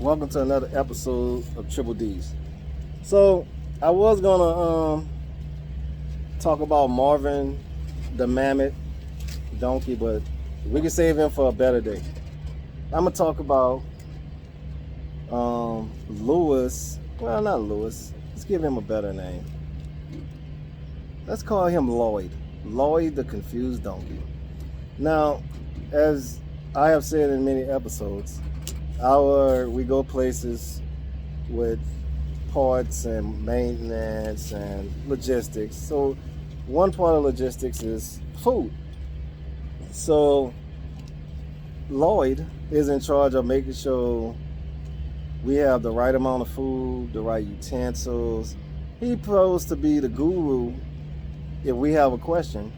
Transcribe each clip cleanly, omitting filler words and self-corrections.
Welcome to another episode of Triple D's. So I was gonna talk about Marvin the Mammoth Donkey, but we can save him for a better day. I'm gonna talk about Lewis. Well, not Lewis. Let's give him a better name. Let's call him Loyd. Loyd the Confused Donkey. Now, as I have said in many episodes, we go places with parts and maintenance and logistics. So one part of logistics is food. So Loyd is in charge of making sure we have the right amount of food, the right utensils. He's supposed to be the guru if we have a question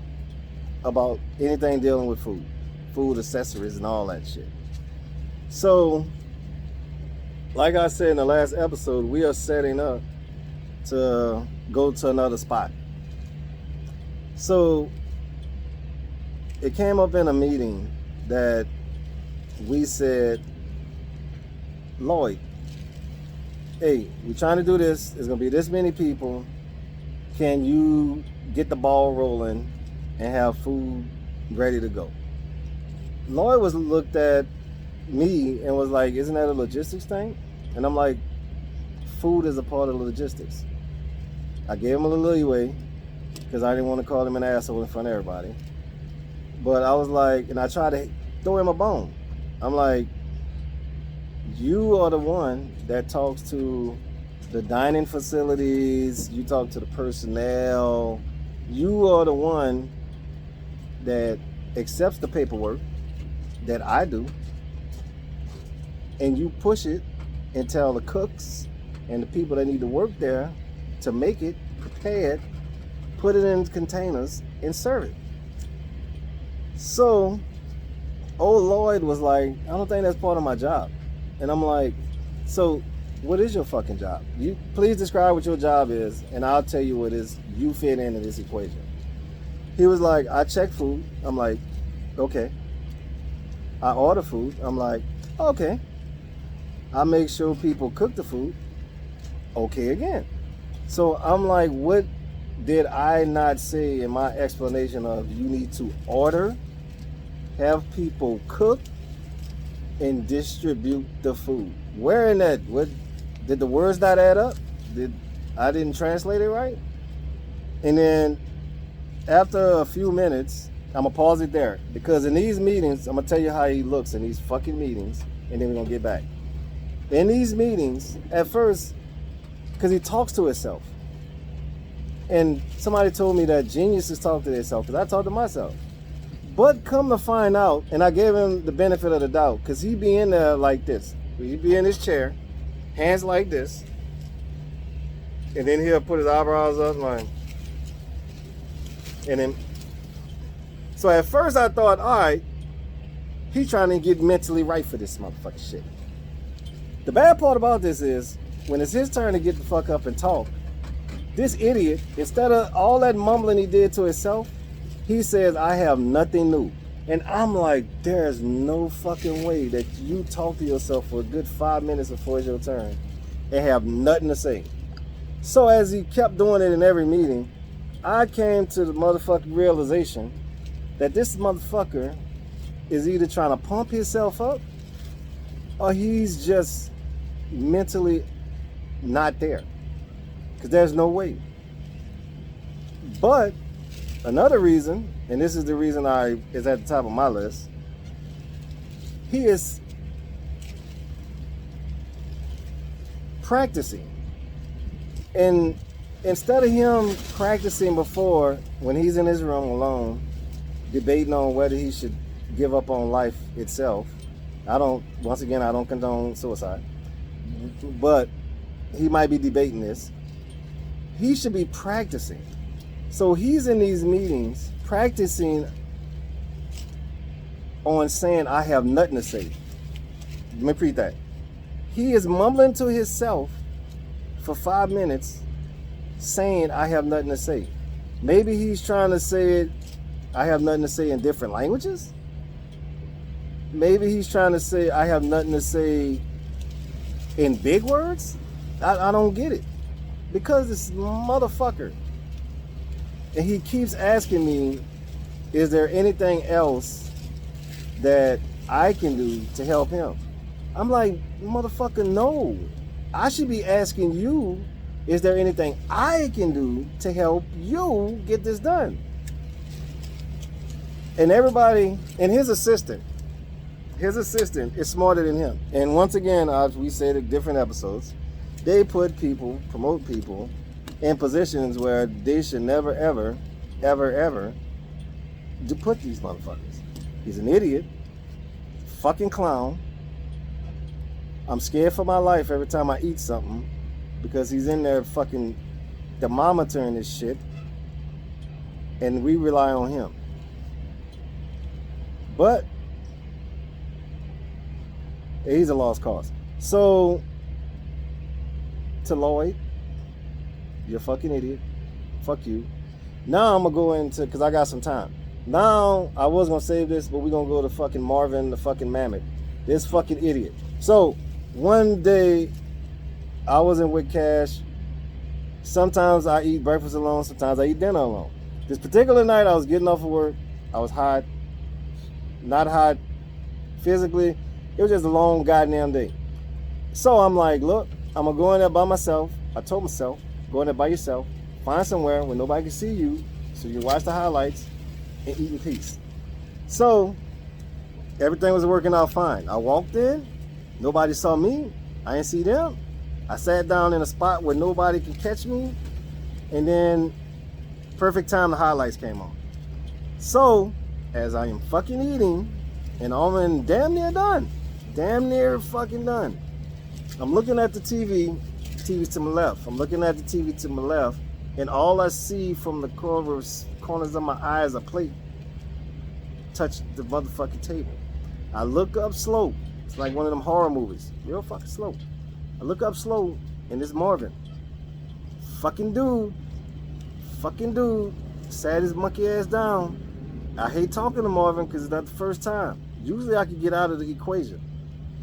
about anything dealing with food accessories and all that shit. So, like I said in the last episode, we are setting up to go to another spot. So, it came up in a meeting that we said, Loyd, hey, we're trying to do this. There's going to be this many people. Can you get the ball rolling and have food ready to go? Loyd was looked at me and was like, isn't that a logistics thing? And I'm like, food is a part of the logistics. I gave him a little leeway because I didn't want to call him an asshole in front of everybody. But I was like, and I tried to throw him a bone. I'm like, you are the one that talks to the dining facilities, you talk to the personnel, you are the one that accepts the paperwork that I do, and you push it and tell the cooks and the people that need to work there to make it, prepare it, put it in containers, and serve it. So, old Loyd was like, I don't think that's part of my job. And I'm like, so what is your fucking job? You please describe what your job is, and I'll tell you what is you fit into this equation. He was like, I check food. I'm like, okay. I order food. I'm like, okay. I make sure people cook the food. Okay again. So I'm like, what did I not say in my explanation of you need to order, have people cook, and distribute the food? Where in that? What did the words not add up? I didn't translate it right? And then after a few minutes, I'm gonna pause it there because in these meetings, I'm gonna tell you how he looks in these fucking meetings, and then we're gonna get back. In these meetings, at first, because he talks to himself, and somebody told me that geniuses talk to themselves, because I talk to myself. But come to find out, and I gave him the benefit of the doubt, because he be in there like this. He'd be in his chair, hands like this, and then he'll put his eyebrows up like, and then, so at first I thought, all right, he's trying to get mentally right for this motherfucking shit. The bad part about this is, when it's his turn to get the fuck up and talk, this idiot, instead of all that mumbling he did to himself, he says, I have nothing new. And I'm like, there's no fucking way that you talk to yourself for a good 5 minutes before it's your turn and have nothing to say. So as he kept doing it in every meeting, I came to the motherfucking realization that this motherfucker is either trying to pump himself up or he's just mentally not there. Because there's no way. But another reason, and this is the reason is at the top of my list, he is practicing. And instead of him practicing before, when he's in his room alone, debating on whether he should give up on life itself, I don't condone suicide, but he might be debating this. He should be practicing. So he's in these meetings practicing on saying, I have nothing to say. Let me repeat that. He is mumbling to himself for 5 minutes saying, I have nothing to say. Maybe he's trying to say it, I have nothing to say in different languages. Maybe he's trying to say, I have nothing to say in big words? I don't get it. Because this motherfucker, and he keeps asking me, is there anything else that I can do to help him? I'm like, motherfucker, no. I should be asking you, is there anything I can do to help you get this done? And everybody, and his assistant is smarter than him. And once again, as we said in different episodes, they promote people in positions where they should never, ever, ever, ever to put these motherfuckers. He's an idiot, fucking clown. I'm scared for my life every time I eat something because he's in there fucking thermometering this shit, and we rely on him. But he's a lost cause. So, to Loyd, you're a fucking idiot. Fuck you. Now I'm gonna go into, because I got some time. Now, I was gonna save this, but we're gonna go to fucking Marvin, the fucking mammoth. This fucking idiot. So, one day, I wasn't with Cash. Sometimes I eat breakfast alone, sometimes I eat dinner alone. This particular night, I was getting off of work. I was hot. Not hot physically. It was just a long goddamn day. So I'm like, look, I'm gonna go in there by myself. I told myself, go in there by yourself. Find somewhere where nobody can see you so you can watch the highlights and eat in peace. So everything was working out fine. I walked in. Nobody saw me. I didn't see them. I sat down in a spot where nobody could catch me. And then, perfect time, the highlights came on. So, as I am fucking eating, and I'm damn near done. Damn near fucking done. I'm looking at the TV. TV's to my left. I'm looking at the TV to my left. And all I see from the corners of my eyes, a plate touch the motherfucking table. I look up slow. It's like one of them horror movies. Real fucking slow. I look up slow, and it's Marvin. Fucking dude. Sat his monkey ass down. I hate talking to Marvin because it's not the first time. Usually I can get out of the equation.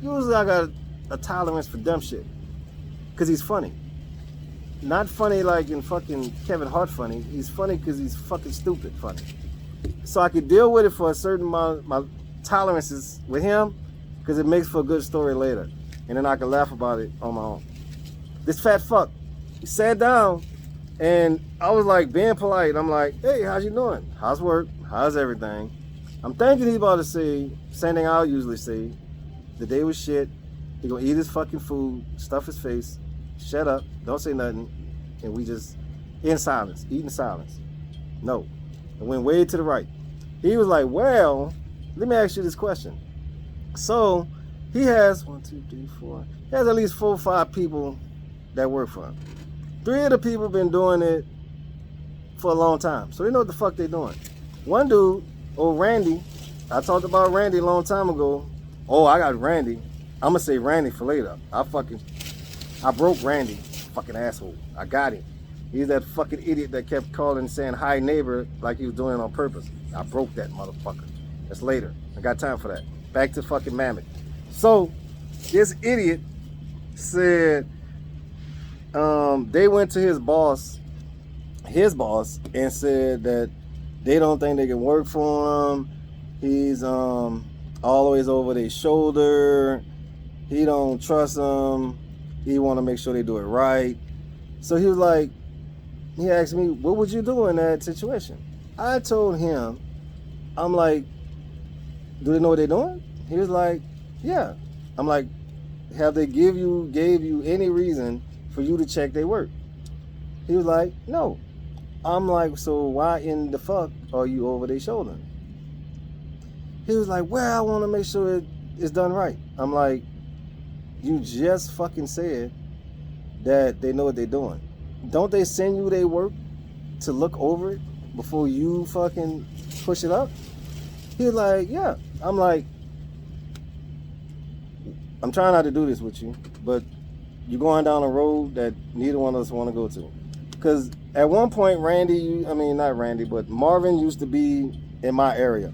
Usually I got a tolerance for dumb shit. Because he's funny. Not funny like in fucking Kevin Hart funny. He's funny because he's fucking stupid funny. So I could deal with it for a certain amount of my tolerances with him because it makes for a good story later. And then I can laugh about it on my own. This fat fuck, he sat down and I was like being polite. I'm like, hey, how's you doing? How's work? How's everything? I'm thinking he's about to say, same thing I'll usually say. The day was shit. He gonna eat his fucking food, stuff his face, shut up, don't say nothing, and we just in silence, eat in silence. No. I went way to the right. He was like, well, let me ask you this question. So he has 1, 2, 3, 4. He has at least 4 or 5 people that work for him. 3 of the people been doing it for a long time, so they know what the fuck they doing. One dude, old Randy, I talked about Randy a long time ago. Oh, I got Randy. I'm gonna say Randy for later. I broke Randy, fucking asshole. I got him. He's that fucking idiot that kept calling and saying hi neighbor like he was doing it on purpose. I broke that motherfucker. That's later. I got time for that. Back to fucking Mammoth. So, this idiot said they went to his boss, and said that they don't think they can work for him. He's always over their shoulder. He don't trust them. He want to make sure they do it right. So he was like, he asked me, what would you do in that situation? I told him, I'm like, do they know what they're doing? He was like, yeah. I'm like, have they gave you any reason for you to check their work? He was like, no. I'm like, so why in the fuck are you over their shoulder? He was like, well, I want to make sure it's done right. I'm like, you just fucking said that they know what they're doing. Don't they send you their work to look over it before you fucking push it up? He was like, yeah. I'm like, I'm trying not to do this with you, but you're going down a road that neither one of us want to go to. Because at one point, Marvin used to be in my area.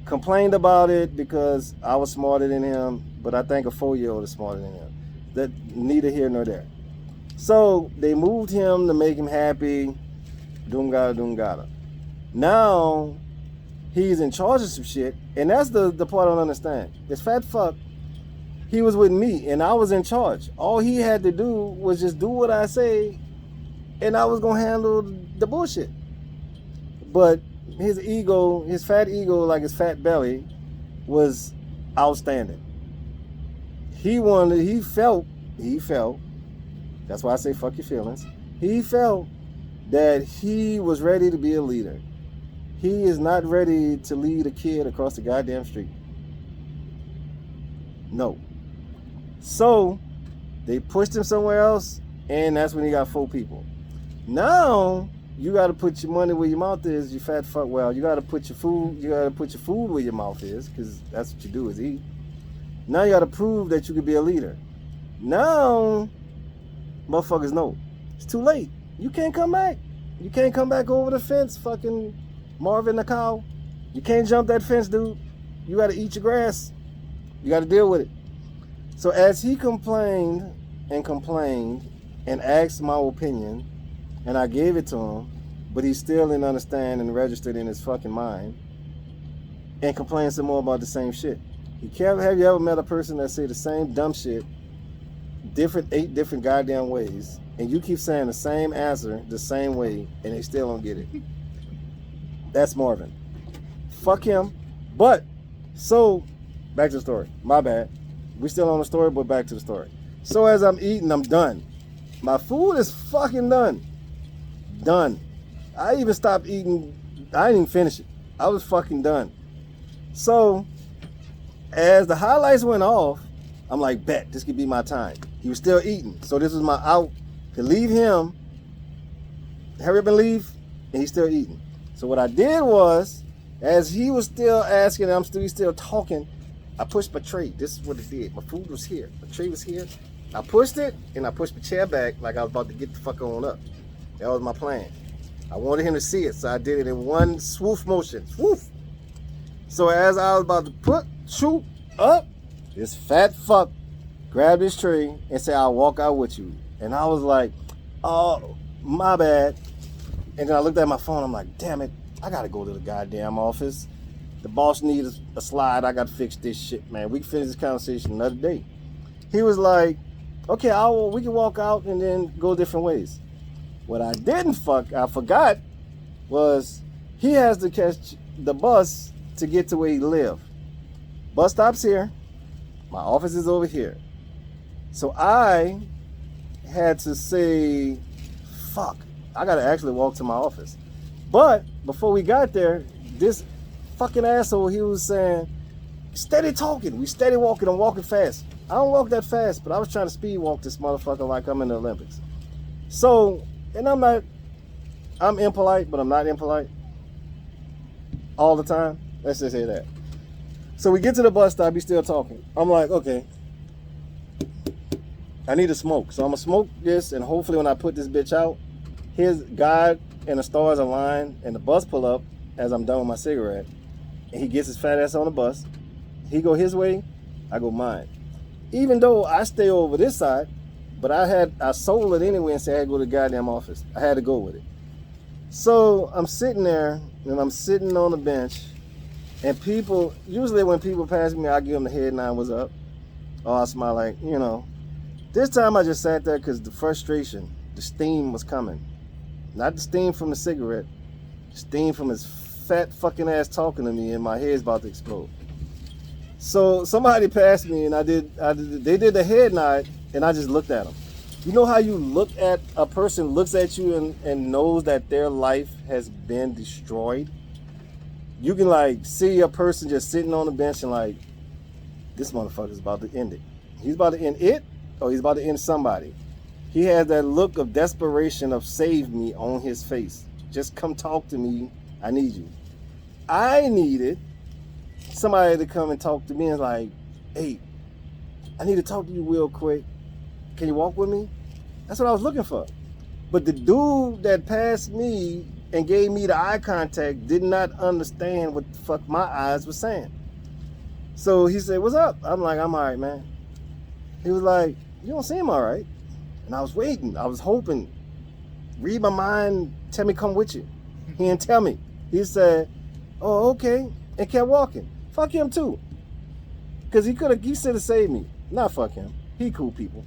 Complained about it because I was smarter than him, but I think a 4-year-old is smarter than him. That neither here nor there. So they moved him to make him happy. Doom gada. Now he's in charge of some shit, and that's the part I don't understand. This fat fuck, he was with me, and I was in charge. All he had to do was just do what I say, and I was gonna handle the bullshit. But his ego, his fat ego, like his fat belly, was outstanding. He felt, that's why I say fuck your feelings. He felt that he was ready to be a leader. He is not ready to lead a kid across the goddamn street. No. So they pushed him somewhere else, and that's when he got 4 people. Now you got to put your money where your mouth is, you fat fuck. Well, you got to put your food where your mouth is, because that's what you do is eat. Now you got to prove that you could be a leader. Now, motherfuckers know it's too late. You can't come back. You can't come back over the fence, fucking Marvin the cow. You can't jump that fence, dude. You got to eat your grass. You got to deal with it. So as he complained and asked my opinion, and I gave it to him, but he still didn't understand and registered in his fucking mind, and complained some more about the same shit. Have you ever met a person that say the same dumb shit, 8 different goddamn ways, and you keep saying the same answer the same way, and they still don't get it? That's Marvin. Fuck him. But, so, back to the story. My bad. We still on the story, but back to the story. So as I'm eating, I'm done. My food is fucking done. Done. I even stopped eating. I didn't even finish it. I was fucking done. So, as the highlights went off, I'm like, bet, this could be my time. He was still eating. So this was my out to leave him, hurry up and leave, and he's still eating. So what I did was, as he was still asking, and still talking, I pushed my tray. This is what it did. My food was here. My tray was here. I pushed it, and I pushed my chair back like I was about to get the fuck on up. That was my plan. I wanted him to see it, so I did it in one swoosh motion. Swoosh. So as I was about to shoot up, this fat fuck grabbed his tray and said, I'll walk out with you. And I was like, oh, my bad. And then I looked at my phone. I'm like, damn it, I got to go to the goddamn office. The boss needs a slide. I got to fix this shit, man. We can finish this conversation another day. He was like, okay, we can walk out and then go different ways. What I forgot was he has to catch the bus to get to where he live. Bus stop's here. My office is over here. So I had to say, fuck, I gotta actually walk to my office. But before we got there, this fucking asshole, he was saying, steady talking. We steady walking. I'm walking fast. I don't walk that fast, but I was trying to speed walk this motherfucker like I'm in the Olympics. So, and I'm impolite, but I'm not impolite all the time. Let's just say that. So we get to the bus stop, he's still talking. I'm like, okay, I need to smoke. So I'm gonna smoke this, and hopefully when I put this bitch out, his God and the stars align, and the bus pull up as I'm done with my cigarette, and he gets his fat ass on the bus. He go his way, I go mine. Even though I stay over this side, but I sold it anyway and said I had to go to the goddamn office. I had to go with it. So I'm sitting there, and I'm sitting on the bench, and people, usually when people pass me, I give them the head nod, what's up? Or I smile like, you know. This time I just sat there because the frustration, the steam was coming. Not the steam from the cigarette, the steam from his fat fucking ass talking to me, and my head's about to explode. So somebody passed me, and they did the head nod, and I just looked at them. You know how you look at a person, looks at you and knows that their life has been destroyed? You can like see a person just sitting on the bench and like, this motherfucker's about to end it. He's about to end it, or he's about to end somebody. He has that look of desperation of save me on his face. Just come talk to me. I need you. I needed somebody to come and talk to me and like, hey, I need to talk to you real quick. Can you walk with me? That's what I was looking for. But the dude that passed me and gave me the eye contact did not understand what the fuck my eyes were saying. So he said, what's up? I'm like, I'm all right, man. He was like, You don't seem all right. And I was waiting. I was hoping. Read my mind. Tell me come with you. He didn't tell me. He said, oh, okay. And kept walking. Fuck him too. Because he should have saved me. Not fuck him. He cool people.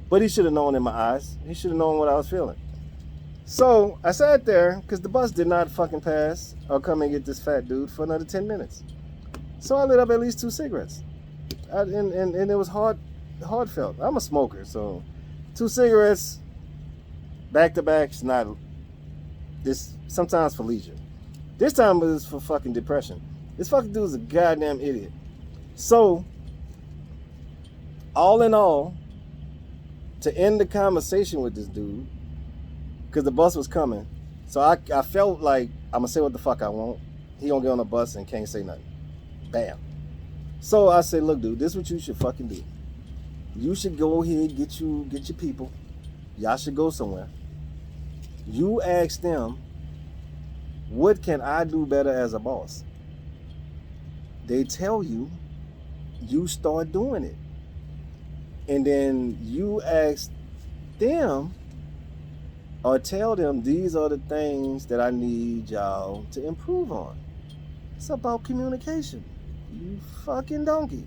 But he should have known in my eyes. He should have known what I was feeling. So I sat there because the bus did not fucking pass or come and get this fat dude for another 10 minutes. So I lit up at least 2 cigarettes. And it was heartfelt. I'm a smoker, so 2 cigarettes back to back is not this. Sometimes for leisure. This time it was for fucking depression. This fucking dude is a goddamn idiot. So all in all, to end the conversation with this dude, because the bus was coming, so I felt like I'm gonna say what the fuck I want. He gonna get on the bus and can't say nothing. Bam. So I said, look, dude, this is what you should fucking do. You should go ahead, get your people. Y'all should go somewhere. You ask them, what can I do better as a boss? They tell you, you start doing it. And then you ask them or tell them these are the things that I need y'all to improve on. It's about communication. You fucking donkey.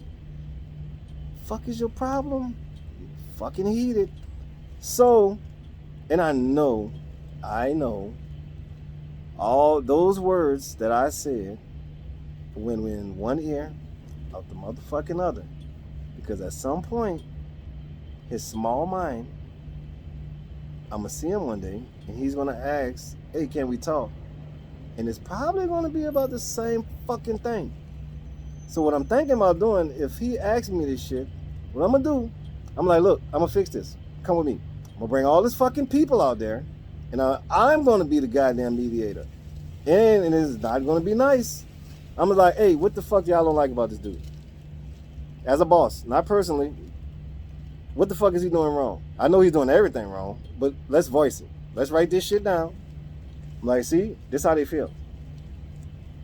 Fuck is your problem? You fucking heated. So, and I know all those words that I said went in one ear out the motherfucking other. Because at some point, his small mind, I'm going to see him one day, and he's going to ask, hey, can we talk? And it's probably going to be about the same fucking thing. So what I'm thinking about doing, if he asks me this shit, what I'm going to do, I'm like, look, I'm going to fix this. Come with me. I'm going to bring all this fucking people out there, and I'm going to be the goddamn mediator. And it's not going to be nice. I'm like, hey, what the fuck y'all don't like about this dude? As a boss, not personally. What the fuck is he doing wrong? I know he's doing everything wrong, but let's voice it. Let's write this shit down. I'm like, see, this is how they feel.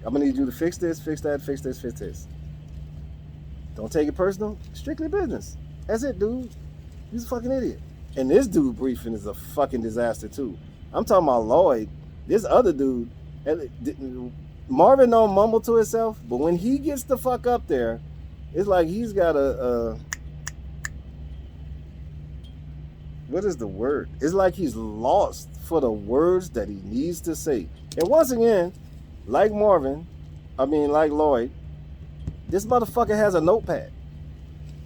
I'm gonna need you to fix this, fix that, fix this, fix this. Don't take it personal. Strictly business. That's it, dude. He's a fucking idiot. And this dude briefing is a fucking disaster too. I'm talking about Loyd. This other dude, Marvin don't mumble to himself, but when he gets the fuck up there, it's like he's got what is the word? It's like he's lost for the words that he needs to say. And once again, like Loyd, this motherfucker has a notepad.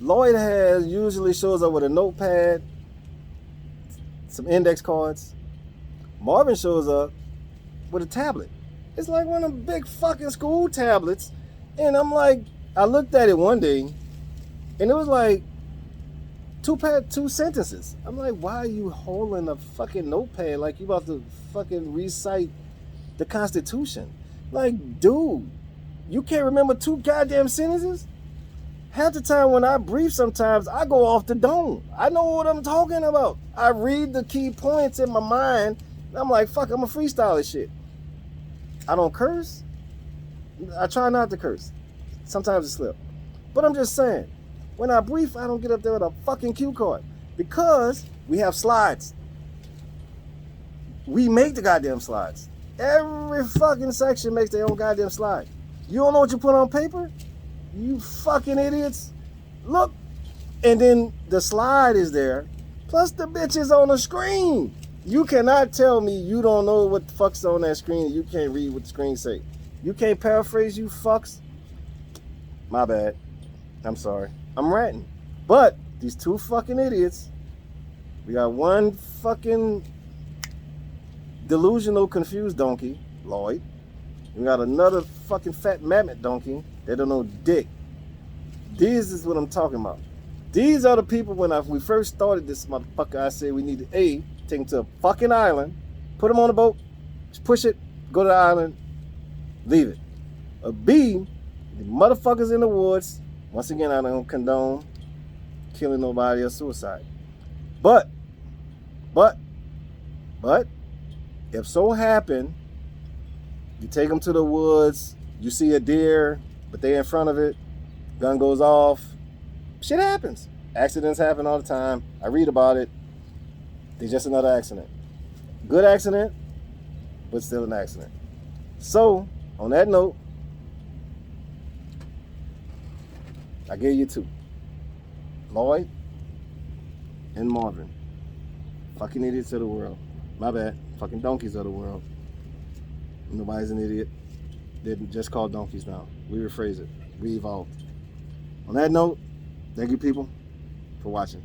Loyd usually shows up with a notepad, some index cards. Marvin shows up with a tablet. It's like one of them big fucking school tablets. And I'm like, I looked at it one day, and it was like two sentences. I'm like, why are you holding a fucking notepad like you about to fucking recite the Constitution? Like, dude, you can't remember 2 goddamn sentences? Half the time when I brief sometimes, I go off the dome. I know what I'm talking about. I read the key points in my mind, and I'm like, fuck, I'm a freestyle this shit. I don't curse. I try not to curse. Sometimes it slips. But I'm just saying, when I brief, I don't get up there with a fucking cue card. Because we have slides. We make the goddamn slides. Every fucking section makes their own goddamn slide. You don't know what you put on paper? You fucking idiots. Look. And then the slide is there. Plus the bitch is on the screen. You cannot tell me you don't know what the fuck's on that screen and you can't read what the screen say. You can't paraphrase, you fucks? My bad. I'm sorry. I'm ranting. But these 2 fucking idiots, we got one fucking delusional, confused donkey, Loyd. We got another fucking fat mammoth donkey that don't know dick. This is what I'm talking about. These are the people when we first started this motherfucker, I said we need to take him to a fucking island, put him on a boat, just push it, go to the island, leave it. A B, the motherfuckers in the woods. Once again, I don't condone killing nobody or suicide. But, if so happen, you take them to the woods, you see a deer, but they in front of it, gun goes off, shit happens. Accidents happen all the time. I read about it. They're just another accident. Good accident, but still an accident. So, on that note, I give you two. Loyd and Marvin. Fucking idiots of the world. My bad. Fucking donkeys of the world. Nobody's an idiot. They're just called donkeys now. We rephrase it. We evolved. On that note, thank you people for watching.